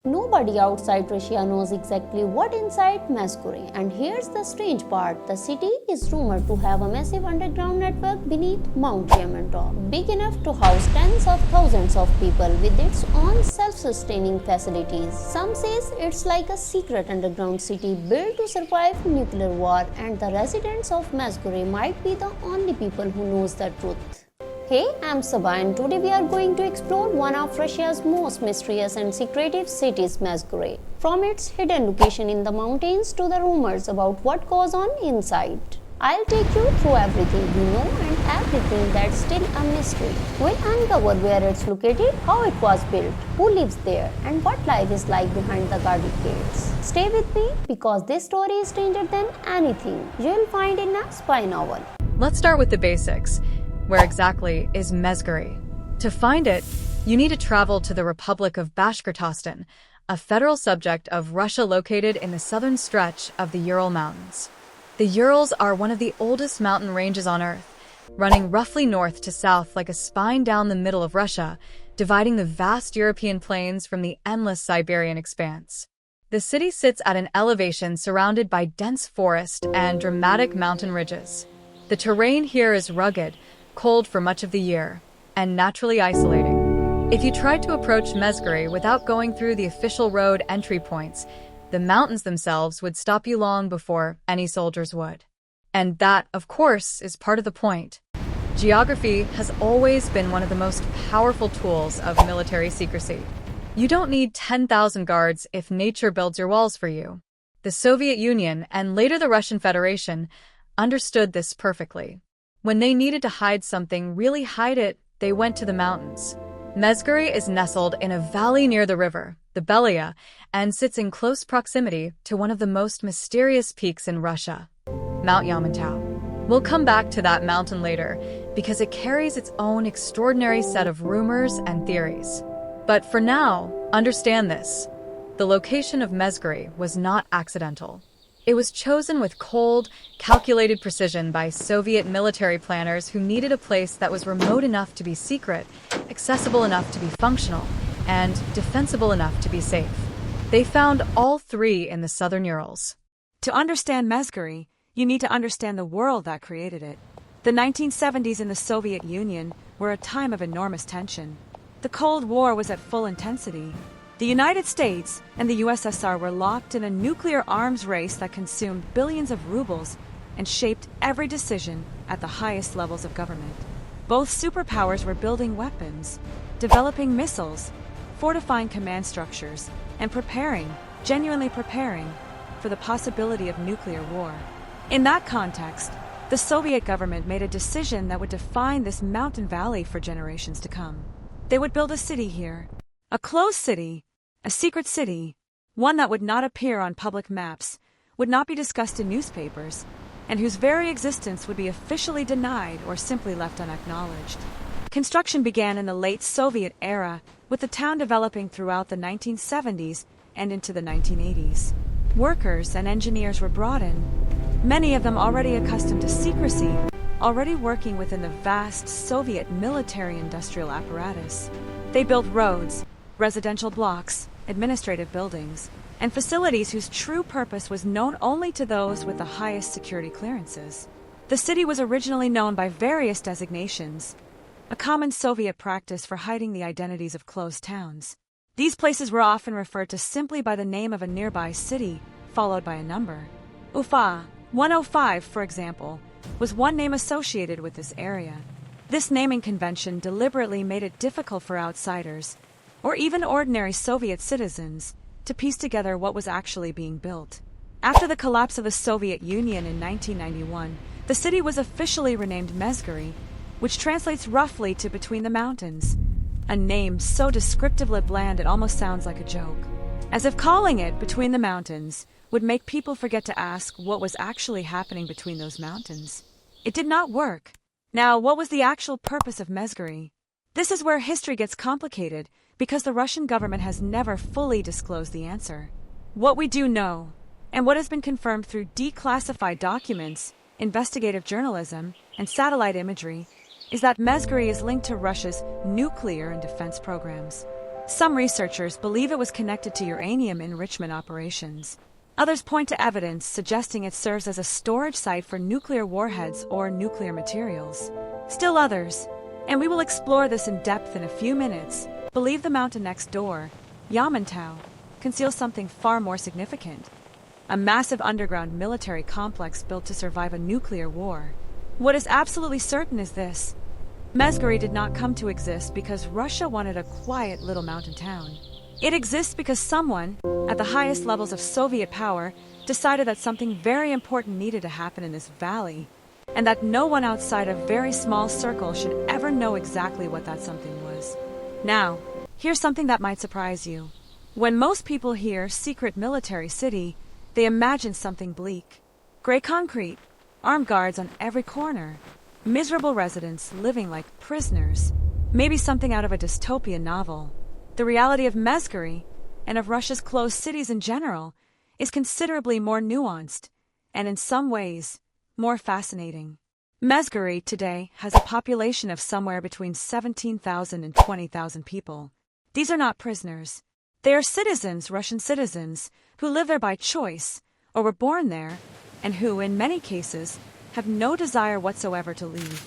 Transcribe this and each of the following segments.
Nobody outside Russia knows exactly what inside Mezhgorye. And here's the strange part. The city is rumored to have a massive underground network beneath Mount Yamantau, big enough to house tens of thousands of people with its own self-sustaining facilities. Some says it's like a secret underground city built to survive nuclear war, and the residents of Mezhgorye might be the only people who knows the truth. Hey, I'm Sabah, and today we are going to explore one of Russia's most mysterious and secretive cities, Mezhgorye. From its hidden location in the mountains to the rumors about what goes on inside. I'll take you through everything we know and everything that's still a mystery. We'll uncover where it's located, how it was built, who lives there, and what life is like behind the guarded gates. Stay with me because this story is stranger than anything you'll find in a spy novel. Let's start with the basics. Where exactly is Mezhgorye? To find it, you need to travel to the Republic of Bashkortostan, a federal subject of Russia located in the southern stretch of the Ural Mountains. The Urals are one of the oldest mountain ranges on Earth, running roughly north to south like a spine down the middle of Russia, dividing the vast European plains from the endless Siberian expanse. The city sits at an elevation surrounded by dense forest and dramatic mountain ridges. The terrain here is rugged, cold for much of the year, and naturally isolating. If you tried to approach Mezhgorye without going through the official road entry points, the mountains themselves would stop you long before any soldiers would. And that, of course, is part of the point. Geography has always been one of the most powerful tools of military secrecy. You don't need 10,000 guards if nature builds your walls for you. The Soviet Union, and later the Russian Federation, understood this perfectly. When they needed to hide something, really hide it, they went to the mountains. Mezhgorye is nestled in a valley near the river, the Belia, and sits in close proximity to one of the most mysterious peaks in Russia, Mount Yamantau. We'll come back to that mountain later, because it carries its own extraordinary set of rumors and theories. But for now, understand this. The location of Mezhgorye was not accidental. It was chosen with cold, calculated precision by Soviet military planners who needed a place that was remote enough to be secret, accessible enough to be functional, and defensible enough to be safe. They found all three in the southern Urals. To understand Mezhgorye, you need to understand the world that created it. The 1970s in the Soviet Union were a time of enormous tension. The Cold War was at full intensity. The United States and the USSR were locked in a nuclear arms race that consumed billions of rubles and shaped every decision at the highest levels of government. Both superpowers were building weapons, developing missiles, fortifying command structures, and genuinely preparing, for the possibility of nuclear war. In that context, the Soviet government made a decision that would define this mountain valley for generations to come. They would build a city here, a closed city, a secret city, one that would not appear on public maps, would not be discussed in newspapers, and whose very existence would be officially denied or simply left unacknowledged. Construction began in the late Soviet era, with the town developing throughout the 1970s and into the 1980s. Workers and engineers were brought in, many of them already accustomed to secrecy, already working within the vast Soviet military-industrial apparatus. They built roads, residential blocks, administrative buildings, and facilities whose true purpose was known only to those with the highest security clearances. The city was originally known by various designations, a common Soviet practice for hiding the identities of closed towns. These places were often referred to simply by the name of a nearby city, followed by a number. Ufa, 105, for example, was one name associated with this area. This naming convention deliberately made it difficult for outsiders, or even ordinary Soviet citizens, to piece together what was actually being built. After the collapse of the Soviet Union in 1991, the city was officially renamed Mezhgorye, which translates roughly to Between the Mountains, a name so descriptively bland it almost sounds like a joke. As if calling it Between the Mountains would make people forget to ask what was actually happening between those mountains. It did not work. Now, what was the actual purpose of Mezhgorye? This is where history gets complicated, because the Russian government has never fully disclosed the answer. What we do know, and what has been confirmed through declassified documents, investigative journalism, and satellite imagery, is that Mezhgorye is linked to Russia's nuclear and defense programs. Some researchers believe it was connected to uranium enrichment operations. Others point to evidence suggesting it serves as a storage site for nuclear warheads or nuclear materials. Still others, and we will explore this in depth in a few minutes, believe the mountain next door, Yamantau, conceals something far more significant. A massive underground military complex built to survive a nuclear war. What is absolutely certain is this: Mezhgorye did not come to exist because Russia wanted a quiet little mountain town. It exists because someone, at the highest levels of Soviet power, decided that something very important needed to happen in this valley, and that no one outside a very small circle should ever know exactly what that something was. Now, here's something that might surprise you. When most people hear secret military city, they imagine something bleak. Gray concrete, armed guards on every corner, miserable residents living like prisoners, maybe something out of a dystopian novel. The reality of Mezhgorye, and of Russia's closed cities in general, is considerably more nuanced, and in some ways, more fascinating. Mezhgorye today has a population of somewhere between 17,000 and 20,000 people. These are not prisoners. They are citizens, Russian citizens, who live there by choice, or were born there, and who, in many cases, have no desire whatsoever to leave.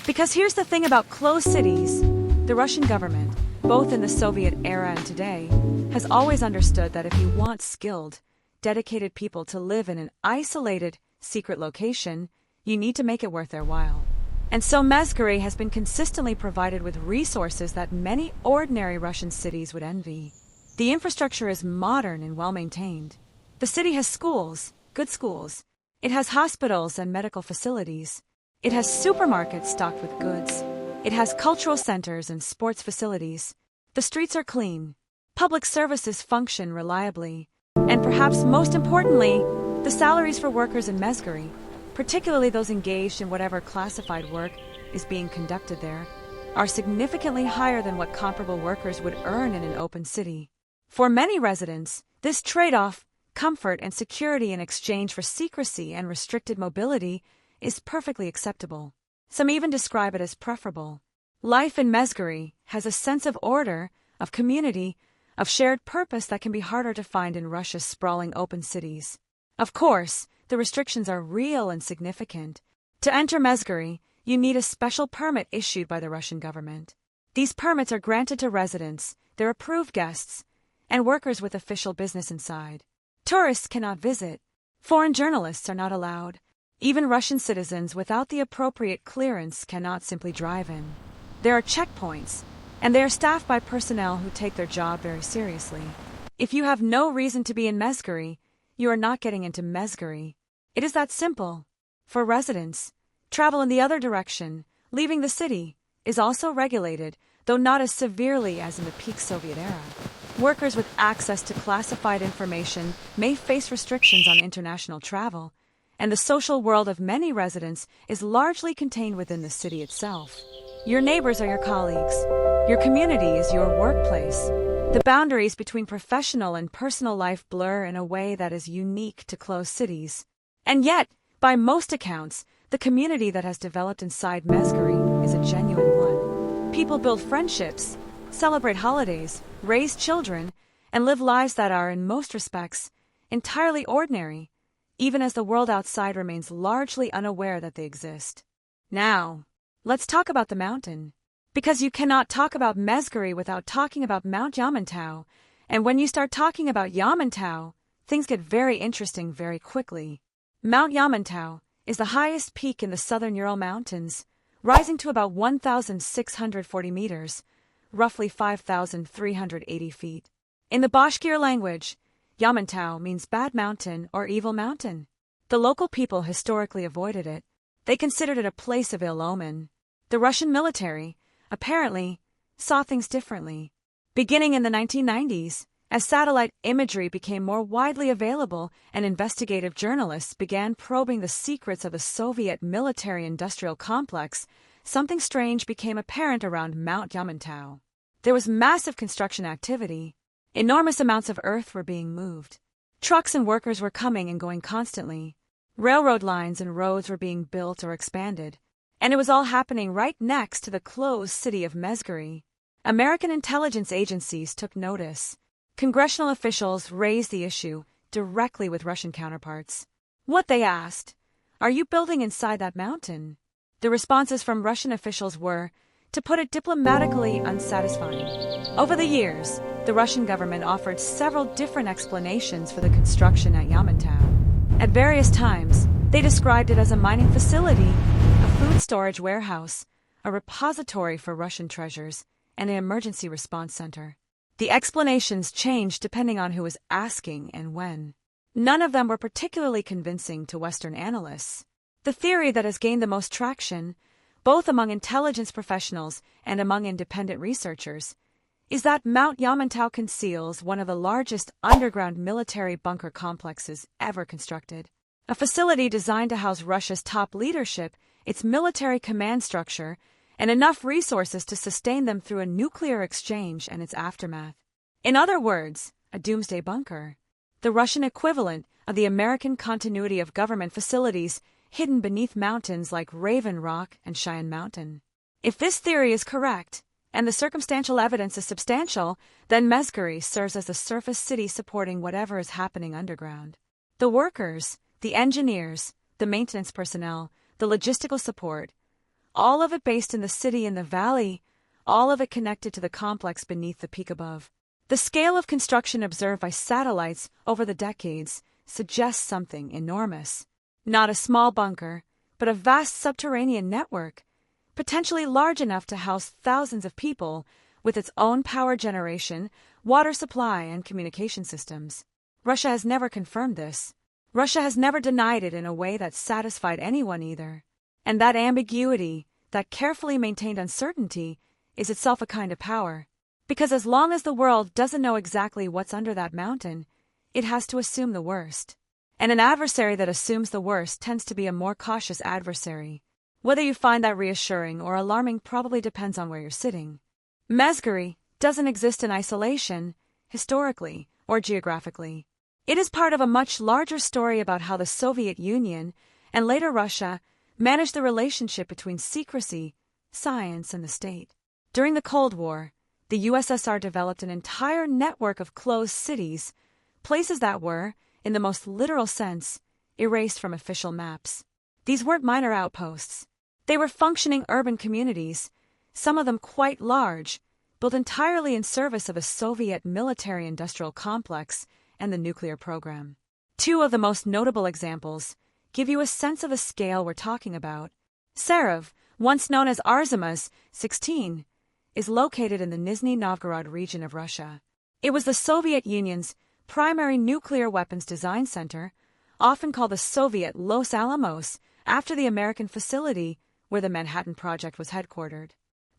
Because here's the thing about closed cities: the Russian government, both in the Soviet era and today, has always understood that if you want skilled, dedicated people to live in an isolated, secret location, you need to make it worth their while. And so Mezhgorye has been consistently provided with resources that many ordinary Russian cities would envy. The infrastructure is modern and well-maintained. The city has schools, good schools. It has hospitals and medical facilities. It has supermarkets stocked with goods. It has cultural centers and sports facilities. The streets are clean. Public services function reliably. And perhaps most importantly, the salaries for workers in Mezhgorye, particularly those engaged in whatever classified work is being conducted there, are significantly higher than what comparable workers would earn in an open city. For many residents, this trade-off, comfort and security in exchange for secrecy and restricted mobility, is perfectly acceptable. Some even describe it as preferable. Life in Mezhgorye has a sense of order, of community, of shared purpose that can be harder to find in Russia's sprawling open cities. Of course, the restrictions are real and significant. To enter Mezhgorye, you need a special permit issued by the Russian government. These permits are granted to residents, their approved guests, and workers with official business inside. Tourists cannot visit. Foreign journalists are not allowed. Even Russian citizens without the appropriate clearance cannot simply drive in. There are checkpoints, and they are staffed by personnel who take their job very seriously. If you have no reason to be in Mezhgorye, you are not getting into Mezhgorye. It is that simple. For residents, travel in the other direction, leaving the city, is also regulated, though not as severely as in the peak Soviet era. Workers with access to classified information may face restrictions on international travel, and the social world of many residents is largely contained within the city itself. Your neighbors are your colleagues. Your community is your workplace. The boundaries between professional and personal life blur in a way that is unique to closed cities. And yet, by most accounts, the community that has developed inside Mezhgorye is a genuine one. People build friendships, celebrate holidays, raise children, and live lives that are, in most respects, entirely ordinary, even as the world outside remains largely unaware that they exist. Now, let's talk about the mountain. Because you cannot talk about Mezhgorye without talking about Mount Yamantau, and when you start talking about Yamantau, things get very interesting very quickly. Mount Yamantau is the highest peak in the southern Ural Mountains, rising to about 1,640 meters, roughly 5,380 feet. In the Bashkir language, Yamantau means bad mountain or evil mountain. The local people historically avoided it. They considered it a place of ill omen. The Russian military, apparently, saw things differently. Beginning in the 1990s, as satellite imagery became more widely available and investigative journalists began probing the secrets of the Soviet military-industrial complex, something strange became apparent around Mount Yamantau. There was massive construction activity. Enormous amounts of earth were being moved. Trucks and workers were coming and going constantly. Railroad lines and roads were being built or expanded. And it was all happening right next to the closed city of Mezhgorye. American intelligence agencies took notice. Congressional officials raised the issue directly with Russian counterparts. What they asked, "Are you building inside that mountain?" The responses from Russian officials were, to put it diplomatically, unsatisfying. Over the years, the Russian government offered several different explanations for the construction at Yamantau. At various times, they described it as a mining facility, a food storage warehouse, a repository for Russian treasures, and an emergency response center. The explanations changed depending on who was asking and when. None of them were particularly convincing to Western analysts. The theory that has gained the most traction, both among intelligence professionals and among independent researchers, is that Mount Yamantau conceals one of the largest underground military bunker complexes ever constructed. A facility designed to house Russia's top leadership, its military command structure, and enough resources to sustain them through a nuclear exchange and its aftermath. In other words, a doomsday bunker. The Russian equivalent of the American continuity of government facilities hidden beneath mountains like Raven Rock and Cheyenne Mountain. If this theory is correct, and the circumstantial evidence is substantial, then Mezhgorye serves as a surface city supporting whatever is happening underground. The workers, the engineers, the maintenance personnel, the logistical support, all of it based in the city in the valley, all of it connected to the complex beneath the peak above. The scale of construction observed by satellites over the decades suggests something enormous. Not a small bunker, but a vast subterranean network, potentially large enough to house thousands of people, with its own power generation, water supply, and communication systems. Russia has never confirmed this. Russia has never denied it in a way that satisfied anyone either. And that ambiguity, that carefully maintained uncertainty, is itself a kind of power. Because as long as the world doesn't know exactly what's under that mountain, it has to assume the worst. And an adversary that assumes the worst tends to be a more cautious adversary. Whether you find that reassuring or alarming probably depends on where you're sitting. Mezhgorye doesn't exist in isolation, historically or geographically. It is part of a much larger story about how the Soviet Union, and later Russia, managed the relationship between secrecy, science, and the state. During the Cold War, the USSR developed an entire network of closed cities, places that were, in the most literal sense, erased from official maps. These weren't minor outposts. They were functioning urban communities, some of them quite large, built entirely in service of a Soviet military-industrial complex and the nuclear program. Two of the most notable examples give you a sense of the scale we're talking about. Serov, once known as Arzamas 16, is located in the Nizhny Novgorod region of Russia. It was the Soviet Union's primary nuclear weapons design center, often called the Soviet Los Alamos, after the American facility where the Manhattan Project was headquartered.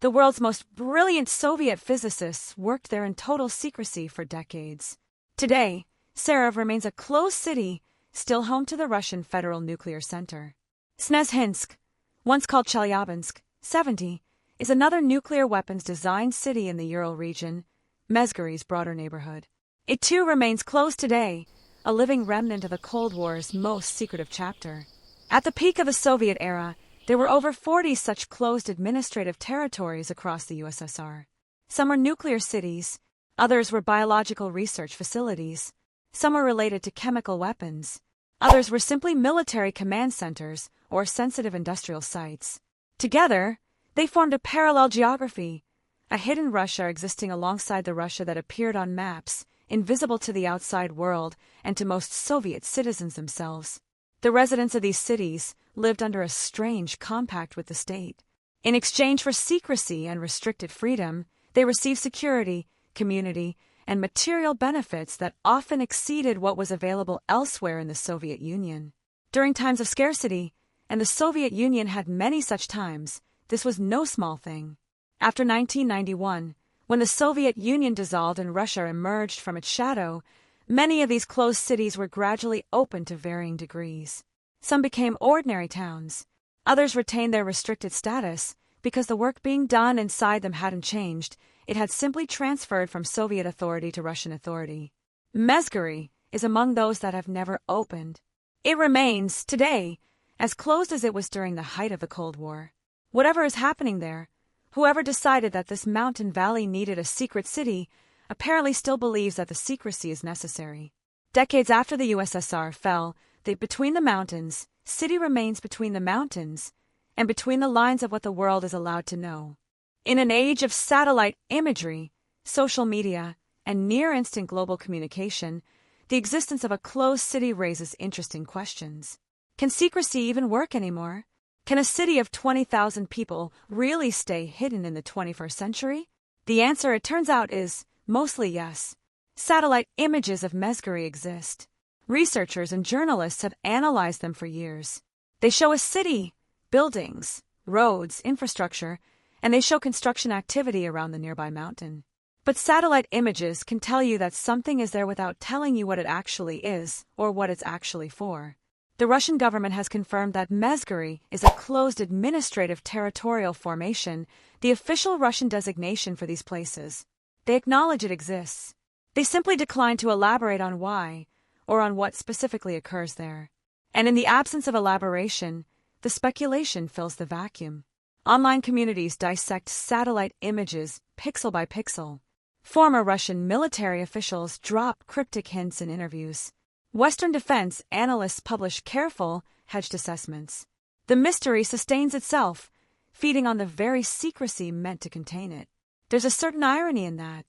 The world's most brilliant Soviet physicists worked there in total secrecy for decades. Today, Serov remains a closed city, still home to the Russian Federal Nuclear Center. Snezhinsk, once called Chelyabinsk, 70, is another nuclear weapons design city in the Ural region, Mezhgorye's broader neighborhood. It too remains closed today, a living remnant of the Cold War's most secretive chapter. At the peak of the Soviet era, there were over 40 such closed administrative territories across the USSR. Some were nuclear cities, others were biological research facilities, some were related to chemical weapons, others were simply military command centers or sensitive industrial sites. Together, they formed a parallel geography, a hidden Russia existing alongside the Russia that appeared on maps, invisible to the outside world and to most Soviet citizens themselves. The residents of these cities lived under a strange compact with the state. In exchange for secrecy and restricted freedom, they received security, community, and material benefits that often exceeded what was available elsewhere in the Soviet Union. During times of scarcity, and the Soviet Union had many such times, this was no small thing. After 1991, when the Soviet Union dissolved and Russia emerged from its shadow, many of these closed cities were gradually opened to varying degrees. Some became ordinary towns. Others retained their restricted status because the work being done inside them hadn't changed. It had simply transferred from Soviet authority to Russian authority. Mezhgorye is among those that have never opened. It remains, today, as closed as it was during the height of the Cold War. Whatever is happening there, Whoever decided that this mountain valley needed a secret city apparently still believes that the secrecy is necessary. Decades after the USSR fell, between the mountains, city remains between the mountains, and between the lines of what the world is allowed to know. In an age of satellite imagery, social media, and near-instant global communication, the existence of a closed city raises interesting questions. Can secrecy even work anymore? Can a city of 20,000 people really stay hidden in the 21st century? The answer, it turns out, is mostly yes. Satellite images of Mezhgorye exist. Researchers and journalists have analyzed them for years. They show a city, buildings, roads, infrastructure, and they show construction activity around the nearby mountain. But satellite images can tell you that something is there without telling you what it actually is or what it's actually for. The Russian government has confirmed that Mezhgorye is a closed administrative-territorial formation, the official Russian designation for these places. They acknowledge it exists. They simply decline to elaborate on why or on what specifically occurs there. And in the absence of elaboration, the speculation fills the vacuum. Online communities dissect satellite images pixel by pixel. Former Russian military officials drop cryptic hints in interviews. Western defense analysts publish careful, hedged assessments. The mystery sustains itself, feeding on the very secrecy meant to contain it. There's a certain irony in that.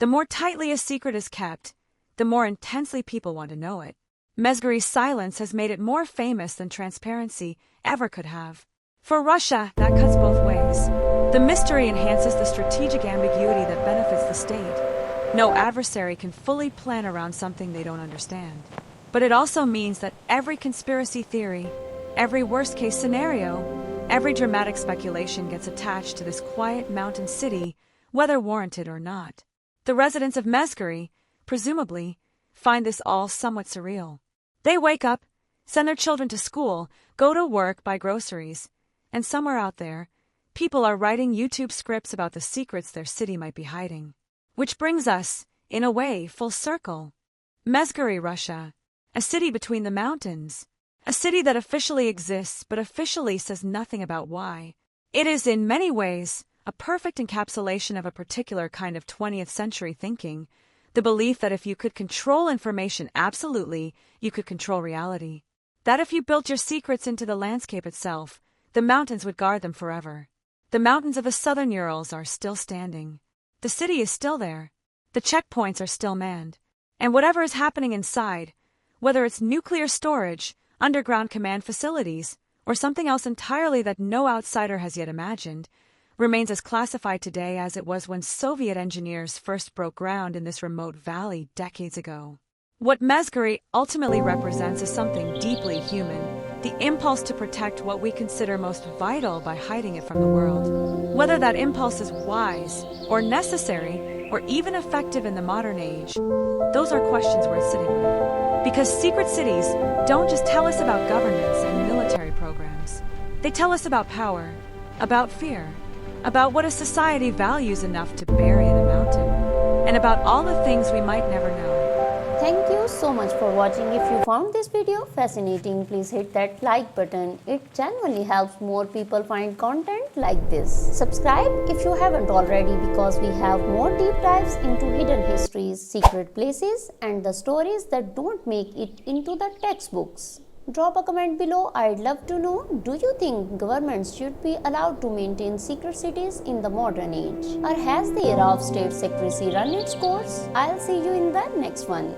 The more tightly a secret is kept, the more intensely people want to know it. Mezhgorye's silence has made it more famous than transparency ever could have. For Russia, that cuts both ways. The mystery enhances the strategic ambiguity that benefits the state. No adversary can fully plan around something they don't understand. But it also means that every conspiracy theory, every worst-case scenario, every dramatic speculation gets attached to this quiet mountain city, whether warranted or not. The residents of Mezhgorye, presumably, find this all somewhat surreal. They wake up, send their children to school, go to work, buy groceries, and somewhere out there, people are writing YouTube scripts about the secrets their city might be hiding. Which brings us, in a way, full circle. Mezhgorye, Russia. A city between the mountains. A city that officially exists but officially says nothing about why. It is in many ways a perfect encapsulation of a particular kind of 20th century thinking, the belief that if you could control information absolutely, you could control reality. That if you built your secrets into the landscape itself, the mountains would guard them forever. The mountains of the southern Urals are still standing. The city is still there. The checkpoints are still manned. And whatever is happening inside, whether it's nuclear storage, underground command facilities, or something else entirely that no outsider has yet imagined, remains as classified today as it was when Soviet engineers first broke ground in this remote valley decades ago. What Mezhgorye ultimately represents is something deeply human, the impulse to protect what we consider most vital by hiding it from the world. Whether that impulse is wise, or necessary, or even effective in the modern age, those are questions worth sitting with. Because secret cities don't just tell us about governance and military programs. They tell us about power, about fear, about what a society values enough to bury in a mountain, and about all the things we might never know. Thank you so much for watching. If you found this video fascinating, please hit that like button. It genuinely helps more people find content like this. Subscribe if you haven't already, because we have more deep dives into hidden histories, secret places, and the stories that don't make it into the textbooks. Drop a comment below. I'd love to know, do you think governments should be allowed to maintain secret cities in the modern age? Or has the era of state secrecy run its course? I'll see you in the next one.